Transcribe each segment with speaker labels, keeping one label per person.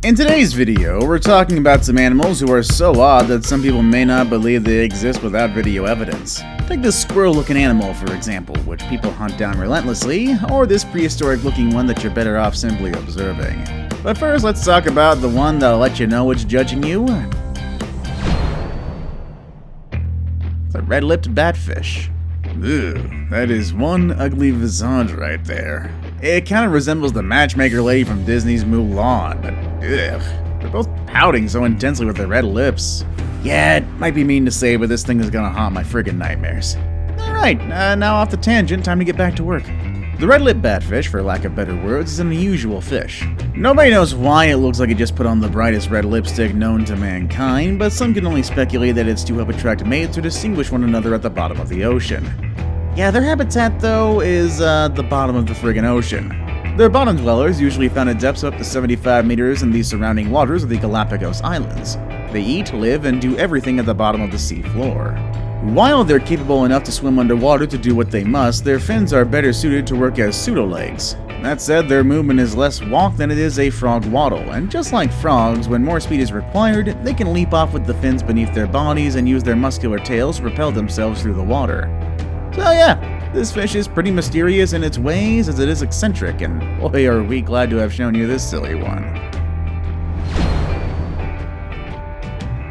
Speaker 1: In today's video, we're talking about some animals who are so odd that some people may not believe they exist without video evidence. Take this squirrel-looking animal, for example, which people hunt down relentlessly, or this prehistoric-looking one that you're better off simply observing. But first, let's talk about the one that'll let you know it's judging you. The red-lipped batfish. Ugh, that is one ugly visage right there. It kind of resembles the matchmaker lady from Disney's Mulan, but ugh, they're both pouting so intensely with their red lips. Yeah, it might be mean to say, but this thing is gonna haunt my friggin' nightmares. Alright, now off the tangent, time to get back to work. The red-lipped batfish, for lack of better words, is an unusual fish. Nobody knows why it looks like it just put on the brightest red lipstick known to mankind, but some can only speculate that it's to help attract mates or distinguish one another at the bottom of the ocean. Yeah, their habitat, though, is the bottom of the friggin' ocean. They're bottom dwellers, usually found at depths up to 75 meters in the surrounding waters of the Galapagos Islands. They eat, live, and do everything at the bottom of the sea floor. While they're capable enough to swim underwater to do what they must, their fins are better suited to work as pseudo-legs. That said, their movement is less walk than it is a frog waddle, and just like frogs, when more speed is required, they can leap off with the fins beneath their bodies and use their muscular tails to propel themselves through the water. So yeah, this fish is pretty mysterious in its ways as it is eccentric, and boy are we glad to have shown you this silly one.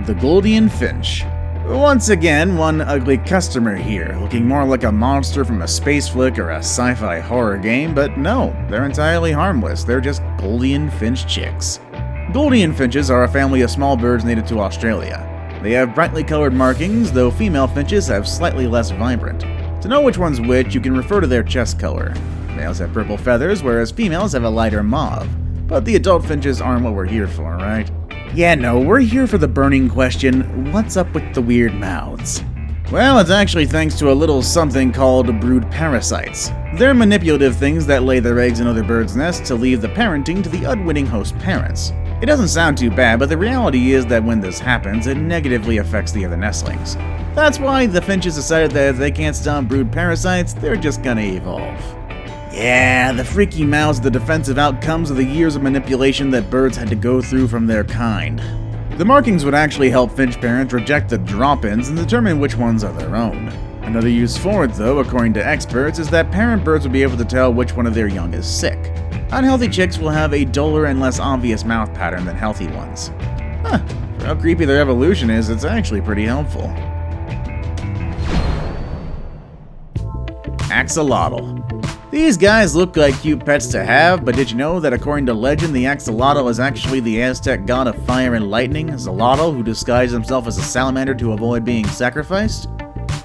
Speaker 1: The Gouldian Finch. Once again, one ugly customer here, looking more like a monster from a space flick or a sci-fi horror game, but no, they're entirely harmless, they're just Gouldian Finch chicks. Gouldian finches are a family of small birds native to Australia. They have brightly colored markings, though female finches have slightly less vibrant. To know which one's which, you can refer to their chest color. Males have purple feathers, whereas females have a lighter mauve. But the adult finches aren't what we're here for, right? Yeah, no, we're here for the burning question, what's up with the weird mouths? Well, it's actually thanks to a little something called brood parasites. They're manipulative things that lay their eggs in other birds' nests to leave the parenting to the unwitting host parents. It doesn't sound too bad, but the reality is that when this happens, it negatively affects the other nestlings. That's why the finches decided that if they can't stop brood parasites, they're just gonna evolve. Yeah, the freaky mouths are the defensive outcomes of the years of manipulation that birds had to go through from their kind. The markings would actually help finch parents reject the drop-ins and determine which ones are their own. Another use for it, though, according to experts, is that parent birds will be able to tell which one of their young is sick. Unhealthy chicks will have a duller and less obvious mouth pattern than healthy ones. Huh, for how creepy their evolution is, it's actually pretty helpful. Axolotl. These guys look like cute pets to have, but did you know that according to legend, the axolotl is actually the Aztec god of fire and lightning, Xolotl, who disguised himself as a salamander to avoid being sacrificed?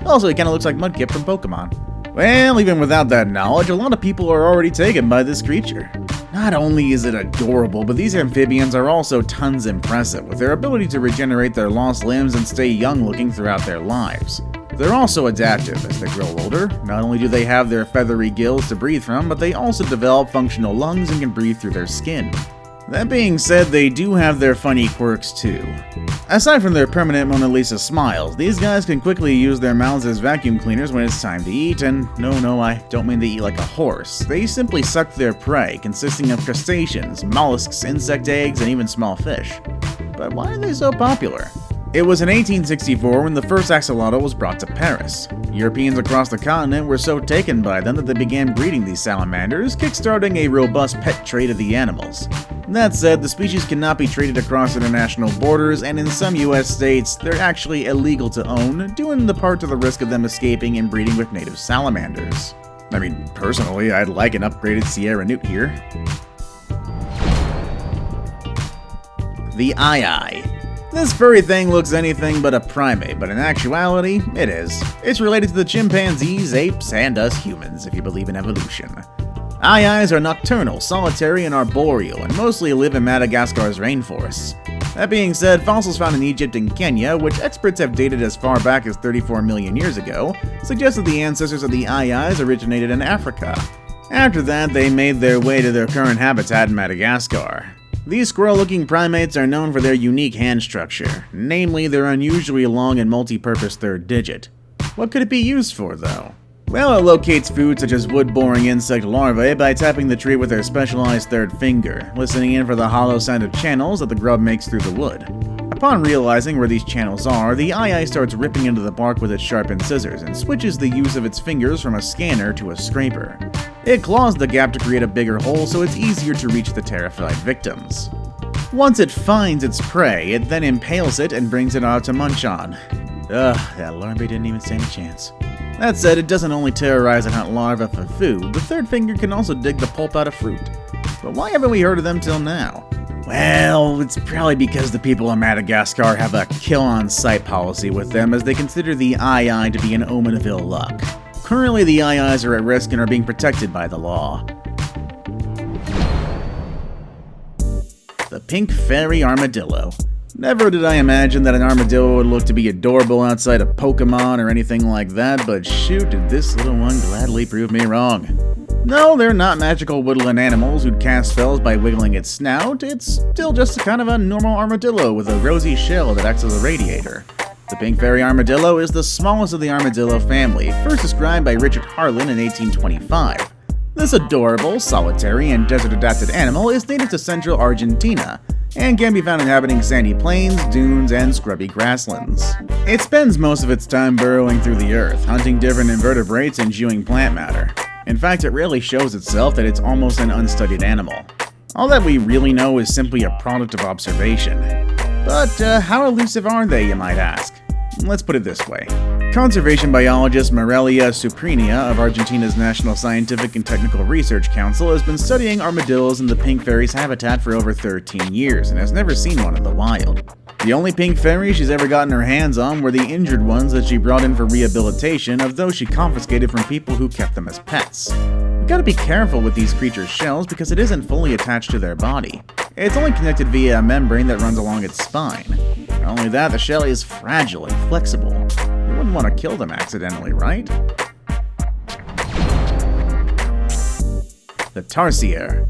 Speaker 1: Also, he kinda looks like Mudkip from Pokemon. Well, even without that knowledge, a lot of people are already taken by this creature. Not only is it adorable, but these amphibians are also tons impressive, with their ability to regenerate their lost limbs and stay young-looking throughout their lives. They're also adaptive as they grow older. Not only do they have their feathery gills to breathe from, but they also develop functional lungs and can breathe through their skin. That being said, they do have their funny quirks too. Aside from their permanent Mona Lisa smiles, these guys can quickly use their mouths as vacuum cleaners when it's time to eat, and no, I don't mean they eat like a horse. They simply suck their prey, consisting of crustaceans, mollusks, insect eggs, and even small fish. But why are they so popular? It was in 1864 when the first axolotl was brought to Paris. Europeans across the continent were so taken by them that they began breeding these salamanders, kickstarting a robust pet trade of the animals. That said, the species cannot be traded across international borders, and in some US states, they're actually illegal to own, due in the part to the risk of them escaping and breeding with native salamanders. I mean, personally, I'd like an upgraded Sierra Newt here. The Eye. This furry thing looks anything but a primate, but in actuality, it is. It's related to the chimpanzees, apes, and us humans, if you believe in evolution. Eyes are nocturnal, solitary, and arboreal, and mostly live in Madagascar's rainforests. That being said, fossils found in Egypt and Kenya, which experts have dated as far back as 34 million years ago, suggest that the ancestors of the eyes originated in Africa. After that, they made their way to their current habitat in Madagascar. These squirrel-looking primates are known for their unique hand structure, namely their unusually long and multi-purpose third digit. What could it be used for, though? Well, it locates food such as wood-boring insect larvae by tapping the tree with their specialized third finger, listening in for the hollow sound of channels that the grub makes through the wood. Upon realizing where these channels are, the ii starts ripping into the bark with its sharpened scissors and switches the use of its fingers from a scanner to a scraper. It claws the gap to create a bigger hole so it's easier to reach the terrified victims. Once it finds its prey, it then impales it and brings it out to munch on. Ugh, that larvae didn't even stand a chance. That said, it doesn't only terrorize and hunt larvae for food, the third finger can also dig the pulp out of fruit. But why haven't we heard of them till now? Well, it's probably because the people of Madagascar have a kill-on-sight policy with them, as they consider the ii to be an omen of ill luck. Currently, the iis are at risk and are being protected by the law. The Pink Fairy Armadillo. Never did I imagine that an armadillo would look to be adorable outside of Pokemon or anything like that, but shoot, did this little one gladly prove me wrong. No, they're not magical woodland animals who'd cast spells by wiggling its snout. It's still just kind of a normal armadillo with a rosy shell that acts as a radiator. The Pink Fairy Armadillo is the smallest of the armadillo family, first described by Richard Harlan in 1825. This adorable, solitary, and desert-adapted animal is native to central Argentina, and can be found inhabiting sandy plains, dunes, and scrubby grasslands. It spends most of its time burrowing through the earth, hunting different invertebrates and chewing plant matter. In fact, it rarely shows itself that it's almost an unstudied animal. All that we really know is simply a product of observation. But how elusive are they, you might ask? Let's put it this way. Conservation biologist Morelia Suprinia of Argentina's National Scientific and Technical Research Council has been studying armadillos in the pink fairy's habitat for over 13 years and has never seen one in the wild. The only pink fairy she's ever gotten her hands on were the injured ones that she brought in for rehabilitation of those she confiscated from people who kept them as pets. You gotta be careful with these creatures' shells because it isn't fully attached to their body. It's only connected via a membrane that runs along its spine. Not only that, the shell is fragile and flexible. You wouldn't want to kill them accidentally, right? The Tarsier.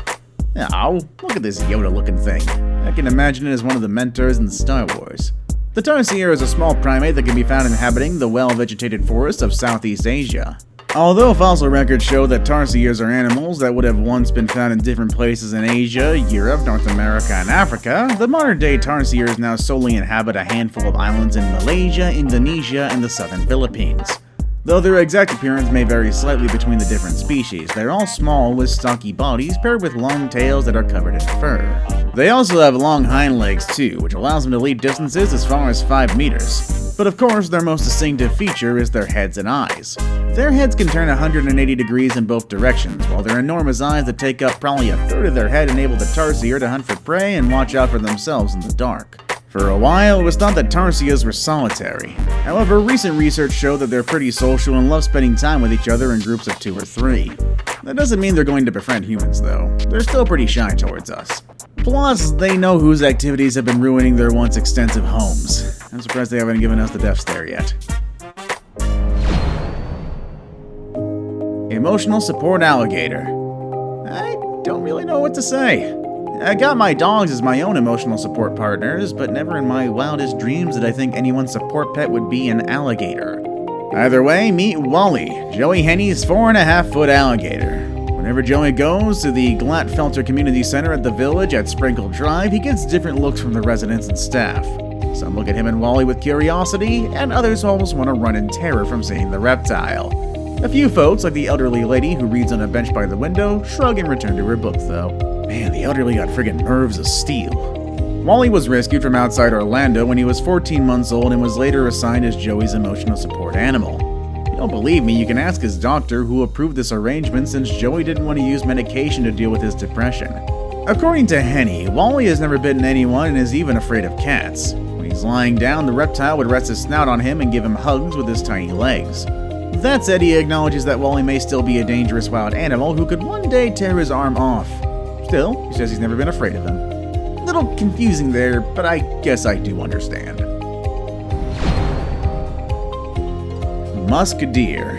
Speaker 1: Oh, look at this Yoda-looking thing. I can imagine it as one of the mentors in the Star Wars. The Tarsier is a small primate that can be found inhabiting the well-vegetated forests of Southeast Asia. Although fossil records show that tarsiers are animals that would have once been found in different places in Asia, Europe, North America, and Africa, the modern-day tarsiers now solely inhabit a handful of islands in Malaysia, Indonesia, and the southern Philippines. Though their exact appearance may vary slightly between the different species, they're all small with stocky bodies paired with long tails that are covered in fur. They also have long hind legs too, which allows them to leap distances as far as 5 meters. But of course, their most distinctive feature is their heads and eyes. Their heads can turn 180 degrees in both directions, while their enormous eyes that take up probably a third of their head enable the tarsier to hunt for prey and watch out for themselves in the dark. For a while, it was thought that tarsiers were solitary. However, recent research showed that they're pretty social and love spending time with each other in groups of 2 or 3. That doesn't mean they're going to befriend humans, though. They're still pretty shy towards us. Plus, they know whose activities have been ruining their once extensive homes. I'm surprised they haven't given us the death stare yet. Emotional Support Alligator. I don't really know what to say. I got my dogs as my own emotional support partners, but never in my wildest dreams did I think anyone's support pet would be an alligator. Either way, meet Wally, Joey Henny's 4.5-foot alligator. Whenever Joey goes to the Glatfelter Community Center at the Village at Sprinkle Drive, he gets different looks from the residents and staff. Some look at him and Wally with curiosity, and others almost want to run in terror from seeing the reptile. A few folks, like the elderly lady who reads on a bench by the window, shrug and return to her book though. Man, the elderly got friggin' nerves of steel. Wally was rescued from outside Orlando when he was 14 months old and was later assigned as Joey's emotional support animal. If you don't believe me, you can ask his doctor who approved this arrangement since Joey didn't want to use medication to deal with his depression. According to Henny, Wally has never bitten anyone and is even afraid of cats. When he's lying down, the reptile would rest his snout on him and give him hugs with his tiny legs. That said, he acknowledges that Wally may still be a dangerous wild animal who could one day tear his arm off. Still, he says he's never been afraid of him. A little confusing there, but I guess I do understand. Musk Deer.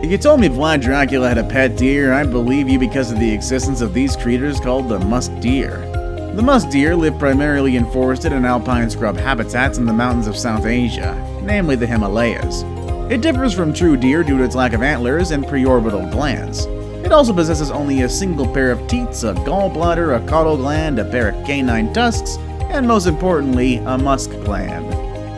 Speaker 1: If you told me Vlad Dracula had a pet deer, I'd believe you because of the existence of these creatures called the Musk Deer. The Musk Deer live primarily in forested and alpine scrub habitats in the mountains of South Asia, namely the Himalayas. It differs from true deer due to its lack of antlers and preorbital glands. It also possesses only a single pair of teats, a gallbladder, a caudal gland, a pair of canine tusks, and most importantly, a musk gland.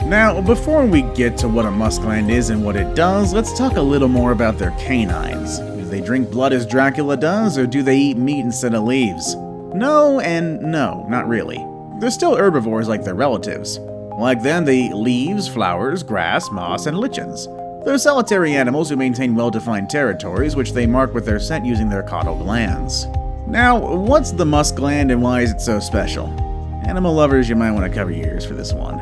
Speaker 1: Now, before we get to what a musk gland is and what it does, let's talk a little more about their canines. Do they drink blood as Dracula does, or do they eat meat instead of leaves? No and no, not really. They're still herbivores like their relatives. Like them, they eat leaves, flowers, grass, moss, and lichens. They're solitary animals who maintain well-defined territories, which they mark with their scent using their caudal glands. Now, what's the musk gland and why is it so special? Animal lovers, you might want to cover your ears for this one.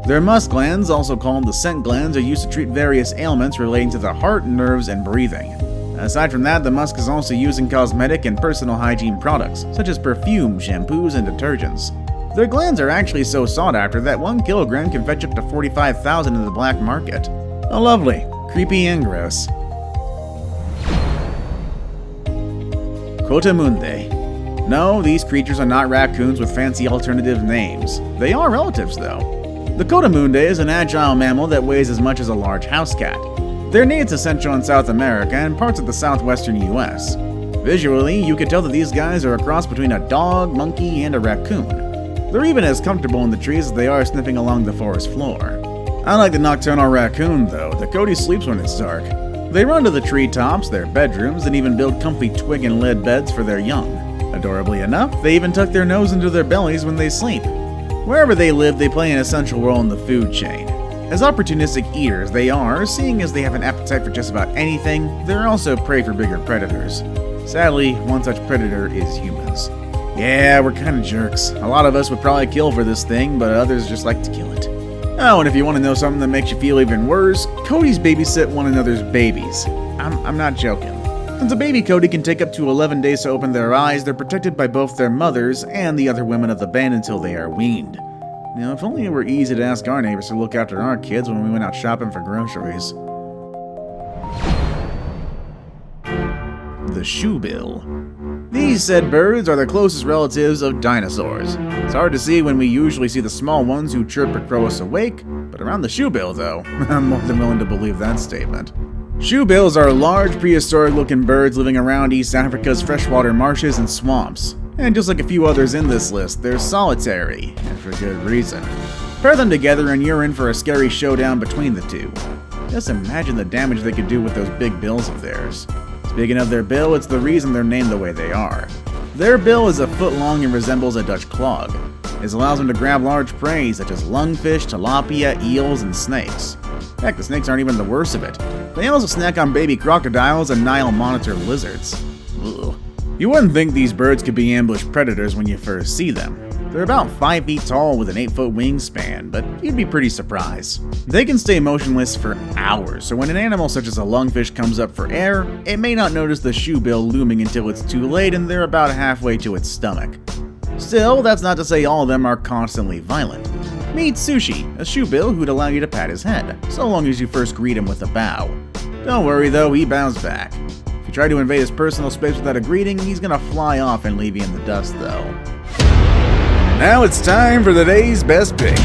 Speaker 1: Their musk glands, also called the scent glands, are used to treat various ailments relating to the heart, nerves, and breathing. Aside from that, the musk is also used in cosmetic and personal hygiene products, such as perfume, shampoos, and detergents. Their glands are actually so sought after that 1 kilogram can fetch up to $45,000 in the black market. Oh, lovely. Creepy and gross. Coatimundi. No, these creatures are not raccoons with fancy alternative names. They are relatives, though. The Coatimundi is an agile mammal that weighs as much as a large house cat. They're native to Central and South America and parts of the southwestern US. Visually, you can tell that these guys are a cross between a dog, monkey, and a raccoon. They're even as comfortable in the trees as they are sniffing along the forest floor. Unlike the nocturnal raccoon, though, the Coati sleeps when it's dark. They run to the treetops, their bedrooms, and even build comfy twig and lead beds for their young. Adorably enough, they even tuck their nose into their bellies when they sleep. Wherever they live, they play an essential role in the food chain. As opportunistic eaters they are, seeing as they have an appetite for just about anything, they're also prey for bigger predators. Sadly, one such predator is humans. Yeah, we're kinda jerks. A lot of us would probably kill for this thing, but others just like to kill it. Oh, and if you want to know something that makes you feel even worse, Coatis babysit one another's babies. I'm not joking. Since a baby Coati can take up to 11 days to open their eyes, they're protected by both their mothers and the other women of the band until they are weaned. Now, if only it were easy to ask our neighbors to look after our kids when we went out shopping for groceries. The Shoebill. These said birds are the closest relatives of dinosaurs. It's hard to see when we usually see the small ones who chirp or crow us awake, but around the Shoebill, though, I'm more than willing to believe that statement. Shoebills are large, prehistoric-looking birds living around East Africa's freshwater marshes and swamps. And just like a few others in this list, they're solitary, and for good reason. Pair them together and you're in for a scary showdown between the two. Just imagine the damage they could do with those big bills of theirs. Speaking of their bill, it's the reason they're named the way they are. Their bill is a foot long and resembles a Dutch clog. This allows them to grab large prey such as lungfish, tilapia, eels, and snakes. Heck, the snakes aren't even the worst of it. They also snack on baby crocodiles and Nile monitor lizards. Ugh. You wouldn't think these birds could be ambush predators when you first see them. They're about 5 feet tall with an 8-foot wingspan, but you'd be pretty surprised. They can stay motionless for hours, so when an animal such as a lungfish comes up for air, it may not notice the shoebill looming until it's too late and they're about halfway to its stomach. Still, that's not to say all of them are constantly violent. Meet Sushi, a shoebill who'd allow you to pat his head, so long as you first greet him with a bow. Don't worry though, he bows back. If you try to invade his personal space without a greeting, he's gonna fly off and leave you in the dust though. Now it's time for the day's best pick.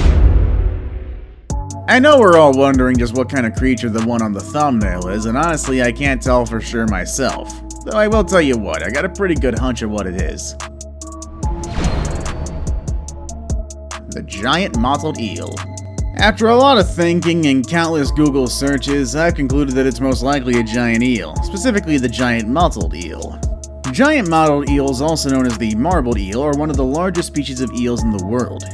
Speaker 1: I know we're all wondering just what kind of creature the one on the thumbnail is, and honestly I can't tell for sure myself. Though I will tell you what, I got a pretty good hunch of what it is. The giant mottled eel. After a lot of thinking and countless Google searches, I've concluded that it's most likely a giant eel, specifically the giant mottled eel. Giant mottled eels, also known as the marbled eel, are one of the largest species of eels in the world.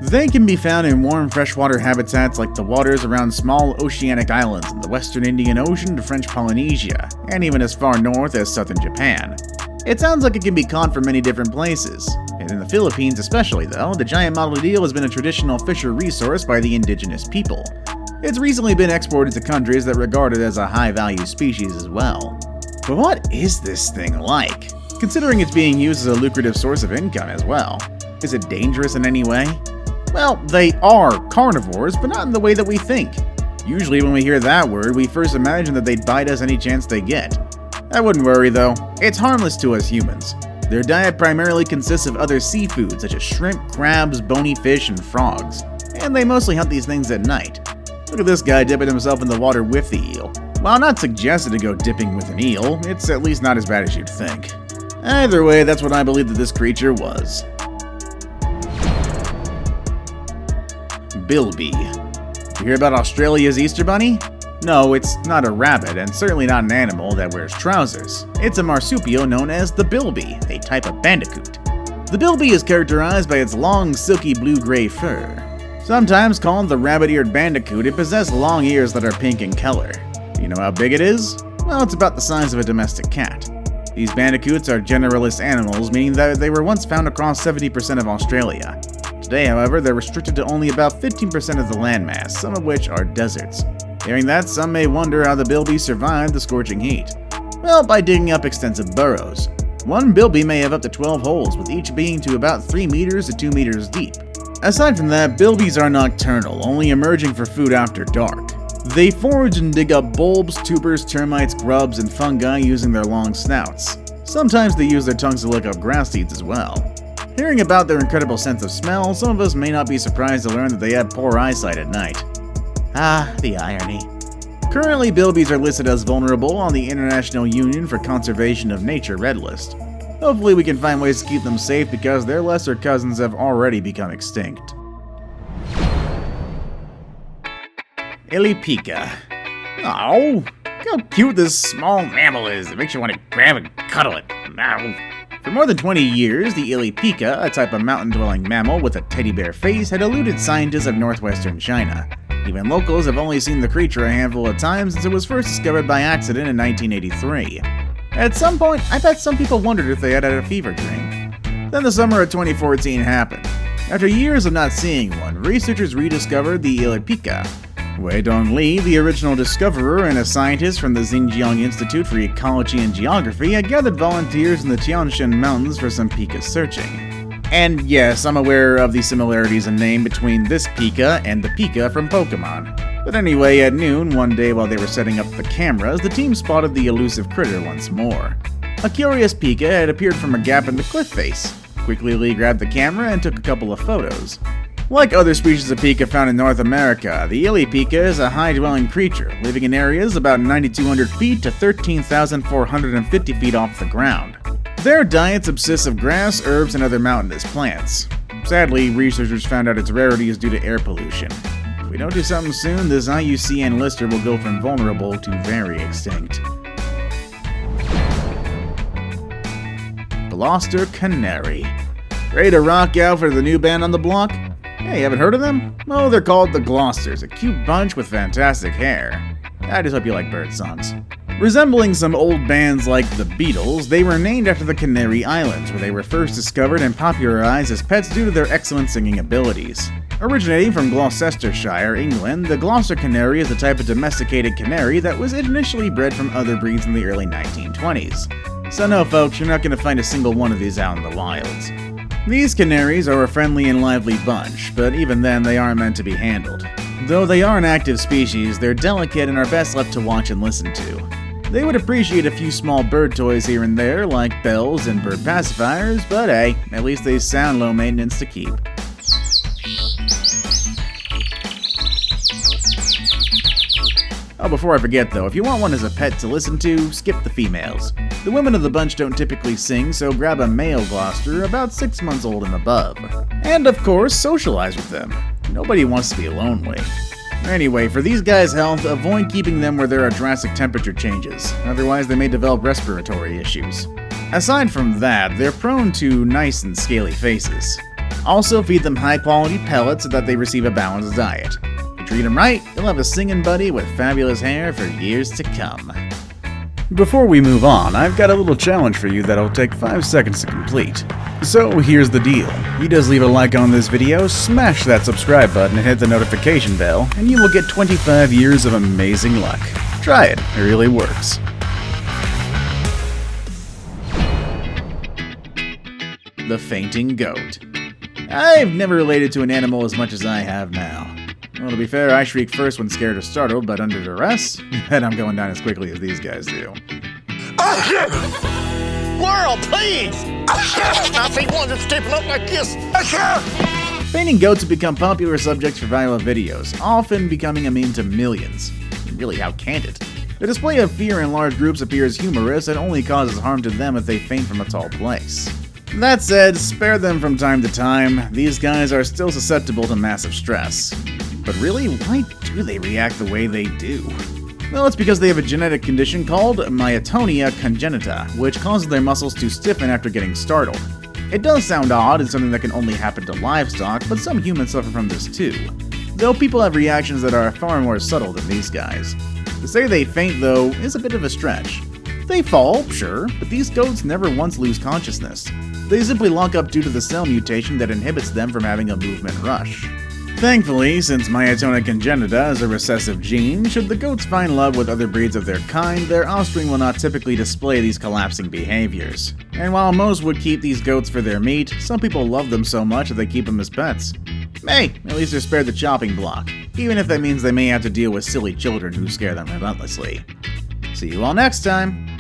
Speaker 1: They can be found in warm freshwater habitats like the waters around small oceanic islands in the western Indian Ocean to French Polynesia, and even as far north as southern Japan. It sounds like it can be caught from many different places. In the Philippines especially though, the giant mottled eel has been a traditional fisher resource by the indigenous people. It's recently been exported to countries that regard it as a high-value species as well. But what is this thing like? Considering it's being used as a lucrative source of income as well. Is it dangerous in any way? Well, they are carnivores, but not in the way that we think. Usually when we hear that word, we first imagine that they'd bite us any chance they get. I wouldn't worry though, it's harmless to us humans. Their diet primarily consists of other seafood such as shrimp, crabs, bony fish, and frogs, and they mostly hunt these things at night. Look at this guy dipping himself in the water with the eel. While not suggested to go dipping with an eel, it's at least not as bad as you'd think. Either way, that's what I believe that this creature was. Bilby. You hear about Australia's Easter Bunny? No, it's not a rabbit, and certainly not an animal that wears trousers. It's a marsupial known as the Bilby, a type of bandicoot. The Bilby is characterized by its long, silky blue-gray fur. Sometimes called the rabbit-eared bandicoot, it possesses long ears that are pink in color. You know how big it is? Well, it's about the size of a domestic cat. These bandicoots are generalist animals, meaning that they were once found across 70% of Australia. Today, however, they're restricted to only about 15% of the landmass, some of which are deserts. Hearing that, some may wonder how the Bilby survived the scorching heat. Well, by digging up extensive burrows. One Bilby may have up to 12 holes, with each being to about 3 meters to 2 meters deep. Aside from that, Bilbies are nocturnal, only emerging for food after dark. They forage and dig up bulbs, tubers, termites, grubs, and fungi using their long snouts. Sometimes they use their tongues to lick up grass seeds as well. Hearing about their incredible sense of smell, some of us may not be surprised to learn that they have poor eyesight at night. Ah, the irony. Currently, Bilbies are listed as vulnerable on the International Union for Conservation of Nature Red List. Hopefully we can find ways to keep them safe because their lesser cousins have already become extinct. Ili Pika. Oh, look how cute this small mammal is. It makes you want to grab and cuddle it. Ow. For more than 20 years, the Ili Pika, a type of mountain-dwelling mammal with a teddy bear face, had eluded scientists of northwestern China. Even locals have only seen the creature a handful of times since it was first discovered by accident in 1983. At some point, I bet some people wondered if they had had a fever dream. Then the summer of 2014 happened. After years of not seeing one, researchers rediscovered the Ili Pika. Wei Dong-li, the original discoverer and a scientist from the Xinjiang Institute for Ecology and Geography, had gathered volunteers in the Tianshan Mountains for some Pika searching. And yes, I'm aware of the similarities in name between this Pika and the Pika from Pokemon. But anyway, at noon one day while they were setting up the cameras, the team spotted the elusive critter once more. A curious Pika had appeared from a gap in the cliff face. Quickly, Lee grabbed the camera and took a couple of photos. Like other species of Pika found in North America, the Ili Pika is a high-dwelling creature, living in areas about 9,200 feet to 13,450 feet off the ground. Their diets subsist of grass, herbs, and other mountainous plants. Sadly, researchers found out its rarity is due to air pollution. If we don't do something soon, this IUCN lister will go from vulnerable to very extinct. Gloster Canary. Ready to rock out for the new band on the block? Hey, you haven't heard of them? Oh, they're called the Glosters, a cute bunch with fantastic hair. I just hope you like bird songs. Resembling some old bands like the Beatles, they were named after the Canary Islands, where they were first discovered and popularized as pets due to their excellent singing abilities. Originating from Gloucestershire, England, the Gloster Canary is a type of domesticated canary that was initially bred from other breeds in the early 1920s. So no folks, you're not going to find a single one of these out in the wilds. These canaries are a friendly and lively bunch, but even then they aren't meant to be handled. Though they are an active species, they're delicate and are best left to watch and listen to. They would appreciate a few small bird toys here and there, like bells and bird pacifiers, but hey, at least they sound low maintenance to keep. Oh, before I forget though, if you want one as a pet to listen to, skip the females. The women of the bunch don't typically sing, so grab a male Gloster about 6 months old and above. And of course, socialize with them. Nobody wants to be lonely. Anyway, for these guys' health, avoid keeping them where there are drastic temperature changes, otherwise they may develop respiratory issues. Aside from that, they're prone to nice and scaly faces. Also feed them high-quality pellets so that they receive a balanced diet. If you treat them right, you'll have a singing buddy with fabulous hair for years to come. Before we move on, I've got a little challenge for you that'll take 5 seconds to complete. So here's the deal. You just leave a like on this video, smash that subscribe button and hit the notification bell, and you will get 25 years of amazing luck. Try it, it really works. The Fainting Goat. I've never related to an animal as much as I have now. Well, to be fair, I shriek first when scared or startled, but under duress, and I'm going down as quickly as these guys do.
Speaker 2: Squirrel, please! I've seen one that's stepping up like this.
Speaker 1: Fainting goats have become popular subjects for viral videos, often becoming a meme to millions. Really, how can't it? The display of fear in large groups appears humorous and only causes harm to them if they faint from a tall place. That said, spare them from time to time. These guys are still susceptible to massive stress. But really, why do they react the way they do? Well, it's because they have a genetic condition called myotonia congenita, which causes their muscles to stiffen after getting startled. It does sound odd and something that can only happen to livestock, but some humans suffer from this too. Though people have reactions that are far more subtle than these guys. To say they faint, though, is a bit of a stretch. They fall, sure, but these goats never once lose consciousness. They simply lock up due to the cell mutation that inhibits them from having a movement rush. Thankfully, since myotonia congenita is a recessive gene, should the goats find love with other breeds of their kind, their offspring will not typically display these collapsing behaviors. And while most would keep these goats for their meat, some people love them so much that they keep them as pets. Hey, at least they're spared the chopping block, even if that means they may have to deal with silly children who scare them relentlessly. See you all next time!